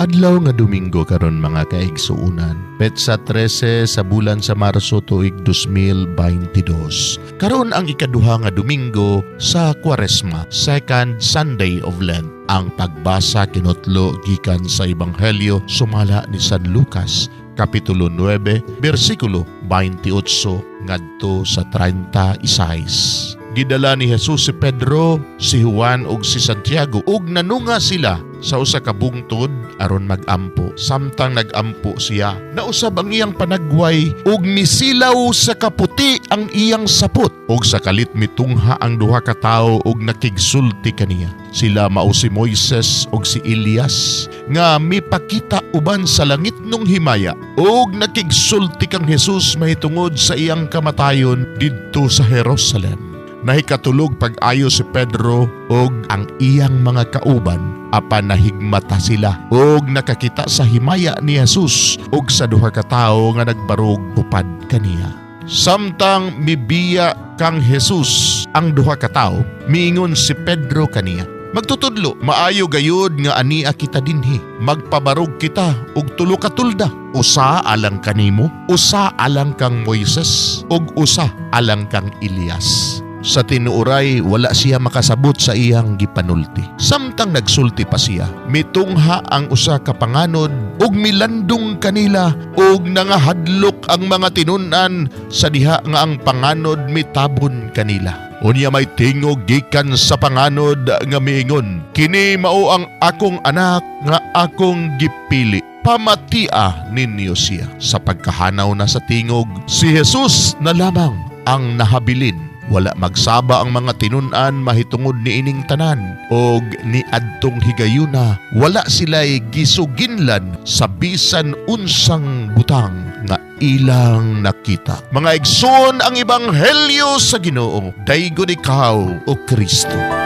Adlaw nga Domingo karon mga kaigsuunan. Petsa 13 sa bulan sa Marso tuig 2022. Karon ang ikaduha nga Domingo sa Kwaresma, second Sunday of Lent. Ang pagbasa kinutlo gikan sa Ebanghelyo sumala ni San Lucas, Kapitulo 9, versikulo 28 ngadto sa 36. Gidala ni Jesus si Pedro, si Juan ug si Santiago ug nanunga sila sa usa ka bungtod aron magampo. Samtang nagampo siya, nausab ang iyang panagway ug misilaw sa kaputi ang iyang sapot. Ug sa kalit mitungha ang duha ka tawo ug nakigsulti kaniya. Sila mao si Moises ug si Elias nga mipakita uban sa langit nung himaya. Ug nakigsulti kang Jesus mahitungod sa iyang kamatayon didto sa Jerusalem. Nahikatulog pag-ayo si Pedro ug ang iyang mga kauban apan nahigmata sila ug nakakita sa himaya ni Jesus ug sa duha ka tawo nga nagbarog upad kaniya. Samtang mibiya kang Jesus ang duha ka tawo, miingon si Pedro kaniya, "Magtutudlo, maayo gayud nga ania kita dinhi. Magpabarog kita og tulo ka tulda. Usa alang kanimo, usa alang kang Moises, ug usa alang kang Elias." Sa tinuoray, wala siya makasabot sa iyang gipanulti. Samtang nagsulti pa siya, mitungha ang usa ka panganod ug milandong kanila ug nangahadlok ang mga tinun-an sa diha nga ang panganod mitabon kanila. Unya may tingog gikan sa panganod nga miingon, "Kini mao ang akong anak nga akong gipili. Pamatia ninyo siya." Sa pagkahanaw na sa tingog, si Jesus na lamang ang nahabilin. Wala magsaba ang mga tinun-an mahitungod ni ining tanan og ni adtong higayuna wala sila'y gisuginlan sa bisan unsang butang nga ilang nakita. Mga igsoon ang Ebanghelyo sa Ginoo. Daygon ikaw o Kristo.